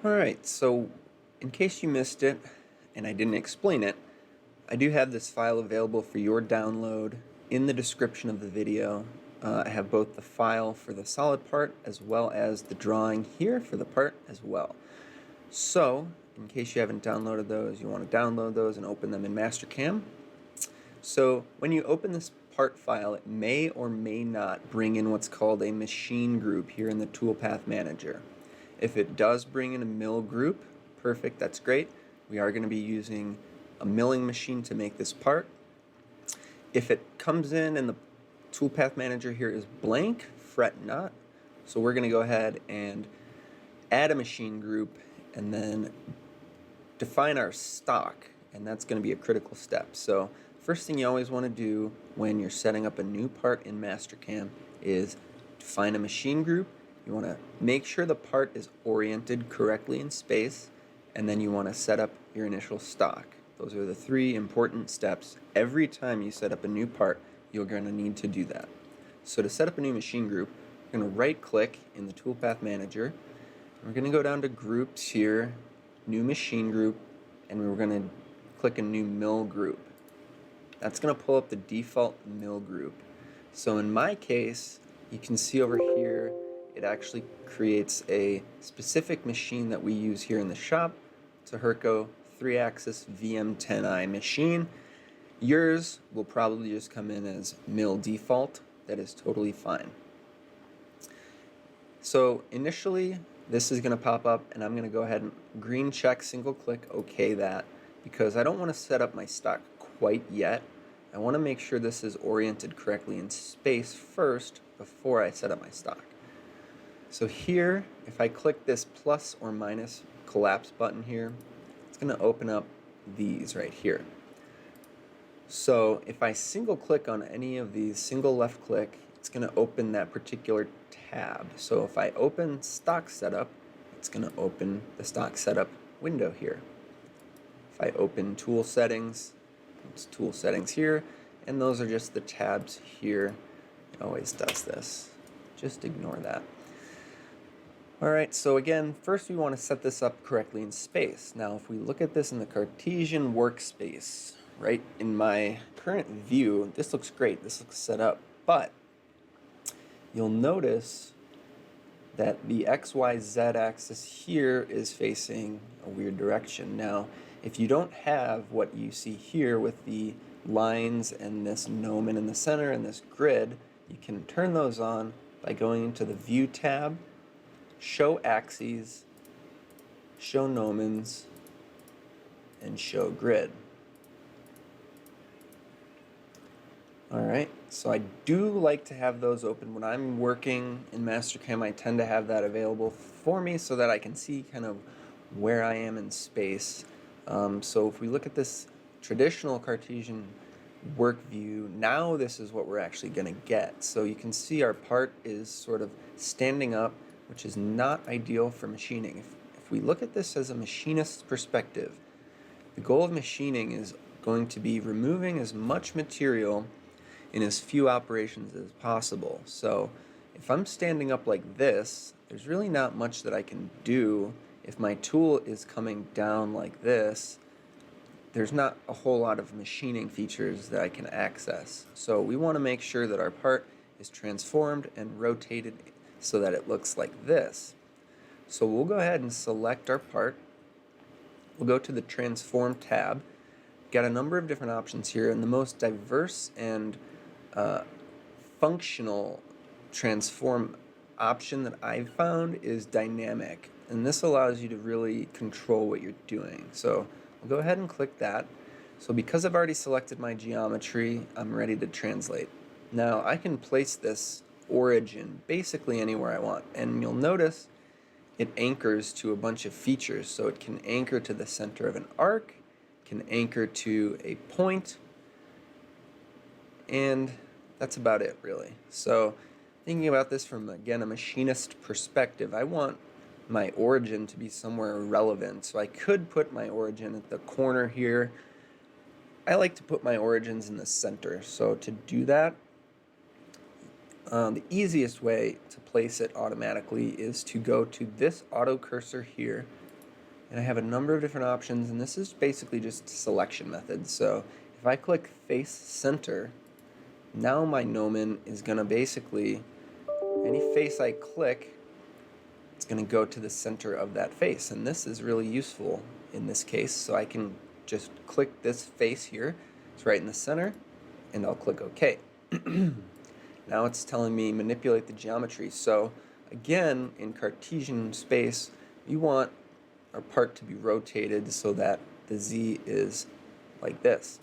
Alright, so in case you missed it, and I didn't explain it, I do have this file available for your download in the description of the video. I have both the file for the solid part as well as the drawing here for the part as well. So, in case you haven't downloaded those, you want to download those and open them in Mastercam. So, when you open this part file, it may or may not bring in what's called a machine group here in the toolpath manager. If it does bring in a mill group, perfect, that's great. We are going to be using a milling machine to make this part. If it comes in and the toolpath manager here is blank, fret not. So we're going to go ahead and add a machine group and then define our stock, and that's going to be a critical step. So first thing you always want to do when you're setting up a new part in Mastercam is define a machine group. You want to make sure the part is oriented correctly in space, and then you want to set up your initial stock. Those are the three important steps. Every time you set up a new part, you're going to need to do that. So to set up a new machine group, we're going to right click in the toolpath manager. We're going to go down to groups here, new machine group, and we're going to click a new mill group. That's going to pull up the default mill group. So in my case, you can see over here, it actually creates a specific machine that we use here in the shop. It's a Herco 3-axis VM10i machine. Yours will probably just come in as mill default. That is totally fine. So initially, this is going to pop up, and I'm going to go ahead and green check, single click, OK that, because I don't want to set up my stock quite yet. I want to make sure this is oriented correctly in space first before I set up my stock. So here, if I click this plus or minus collapse button here, it's going to open up these right here. So if I single click on any of these, single left click, it's going to open that particular tab. So if I open stock setup, it's going to open the stock setup window here. If I open tool settings, it's tool settings here, and those are just the tabs here. It always does this. Just ignore that. Alright, so again, first we want to set this up correctly in space. Now if we look at this in the Cartesian workspace, right, in my current view, this looks great, this looks set up, but you'll notice that the XYZ axis here is facing a weird direction. Now, if you don't have what you see here with the lines and this gnomon in the center and this grid, you can turn those on by going into the View tab, Show Axes, Show Gnomons, and Show Grid. Alright, so I do like to have those open. When I'm working in Mastercam, I tend to have that available for me so that I can see kind of where I am in space. So if we look at this traditional Cartesian work view, now this is what we're actually going to get. So you can see our part is sort of standing up, which is not ideal for machining. If we look at this as a machinist's perspective, the goal of machining is going to be removing as much material in as few operations as possible. So if I'm standing up like this, there's really not much that I can do. If my tool is coming down like this, there's not a whole lot of machining features that I can access. So we want to make sure that our part is transformed and rotated so that it looks like this. So we'll go ahead and select our part. We'll go to the Transform tab. Got a number of different options here, and the most diverse and functional transform option that I've found is dynamic, and this allows you to really control what you're doing. So I'll go ahead and click that. So because I've already selected my geometry, I'm ready to translate. Now I can place this origin basically anywhere I want, and you'll notice it anchors to a bunch of features. So it can anchor to the center of an arc, can anchor to a point, and that's about it really. So thinking about this from, again, a machinist perspective, I want my origin to be somewhere relevant. So I could put my origin at the corner here. I like to put my origins in the center. So to do that, the easiest way to place it automatically is to go to this auto cursor here, and I have a number of different options, and this is basically just selection method. So if I click face center, now my gnomon is going to basically, any face I click, it's going to go to the center of that face, and this is really useful in this case. So I can just click this face here, it's right in the center, and I'll click OK. Now it's telling me manipulate the geometry. So again, in Cartesian space, you want our part to be rotated so that the Z is like this.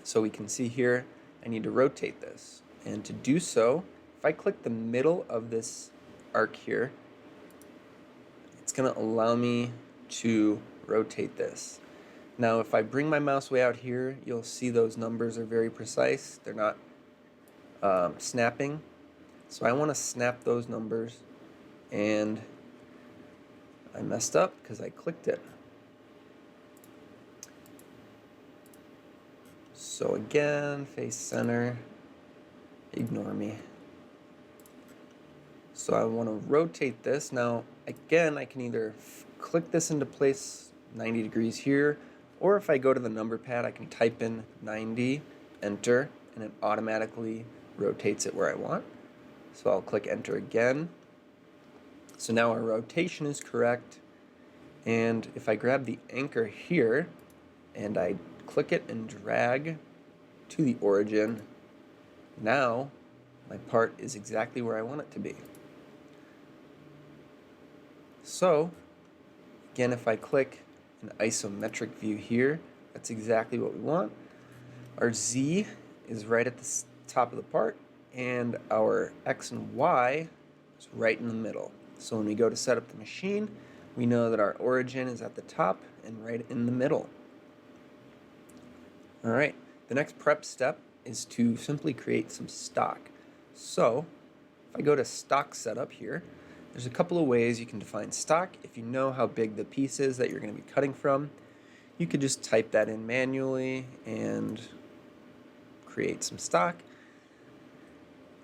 So we can see here, I need to rotate this. And to do so, if I click the middle of this arc here, it's going to allow me to rotate this. Now if I bring my mouse way out here, you'll see those numbers are very precise. They're not snapping. So I want to snap those numbers, and I messed up because I clicked it. So again, face center, ignore me. So I want to rotate this. Now again, I can either click this into place 90 degrees here, or if I go to the number pad, I can type in 90, enter, and it automatically rotates it where I want. So I'll click enter again. So now our rotation is correct. And if I grab the anchor here and I click it and drag to the origin, now my part is exactly where I want it to be. So again, if I click an isometric view here, that's exactly what we want. Our Z is right at the top of the part, and our X and Y is right in the middle. So when we go to set up the machine, we know that our origin is at the top and right in the middle. Alright, the next prep step is to simply create some stock. So if I go to stock setup here, there's a couple of ways you can define stock. If you know how big the piece is that you're going to be cutting from, you could just type that in manually and create some stock.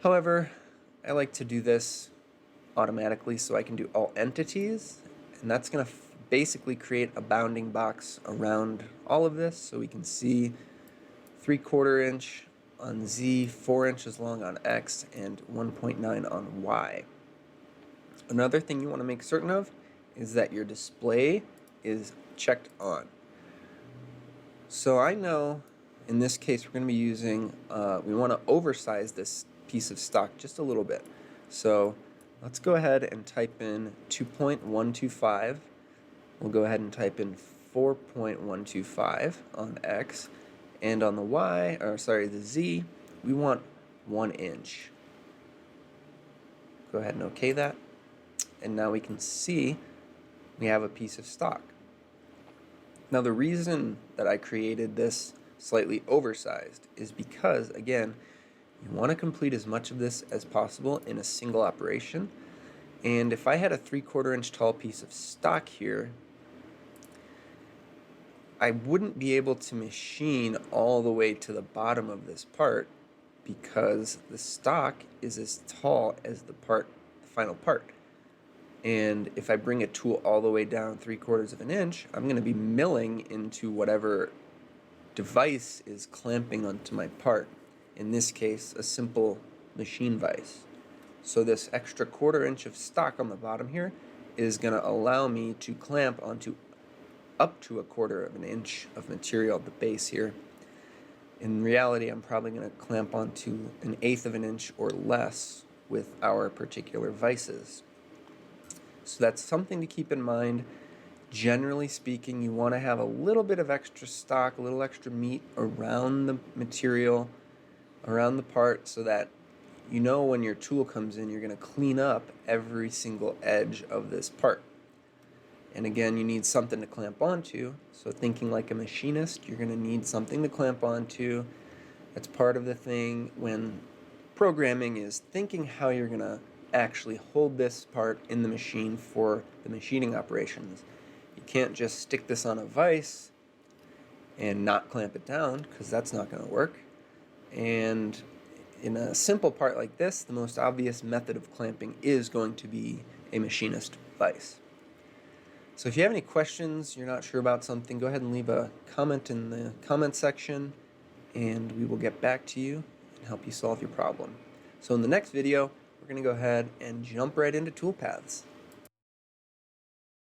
However, I like to do this automatically, so I can do all entities, and that's going to basically create a bounding box around all of this, so we can see 3/4 inch on Z, 4 inches long on X, and 1.9 on Y. Another thing you want to make certain of is that your display is checked on. So I know in this case we're going to be using, we want to oversize this piece of stock just a little bit. So let's go ahead and type in 2.125. We'll go ahead and type in 4.125 on X, and on the Y, or sorry, the Z, we want 1 inch. Go ahead and OK that. And now we can see we have a piece of stock. Now the reason that I created this slightly oversized is because, again, you want to complete as much of this as possible in a single operation. And if I had a 3/4 inch tall piece of stock here, I wouldn't be able to machine all the way to the bottom of this part because the stock is as tall as the final part. And if I bring a tool all the way down 3/4 of an inch, I'm going to be milling into whatever device is clamping onto my part. In this case, a simple machine vise. So this extra 1/4 inch of stock on the bottom here is going to allow me to clamp onto up to 1/4 of an inch of material at the base here. In reality, I'm probably going to clamp onto 1/8 of an inch or less with our particular vices. So that's something to keep in mind. Generally speaking, you want to have a little bit of extra stock, a little extra meat around the material, around the part, so that you know when your tool comes in, you're going to clean up every single edge of this part. And again, you need something to clamp onto. So thinking like a machinist, you're going to need something to clamp onto. That's part of the thing when programming, is thinking how you're going to actually hold this part in the machine for the machining operations. You can't just stick this on a vise and not clamp it down, because that's not going to work. And in a simple part like this, the most obvious method of clamping is going to be a machinist vise. So if you have any questions, you're not sure about something, go ahead and leave a comment in the comment section, and we will get back to you and help you solve your problem. So in the next video, we're going to go ahead and jump right into toolpaths.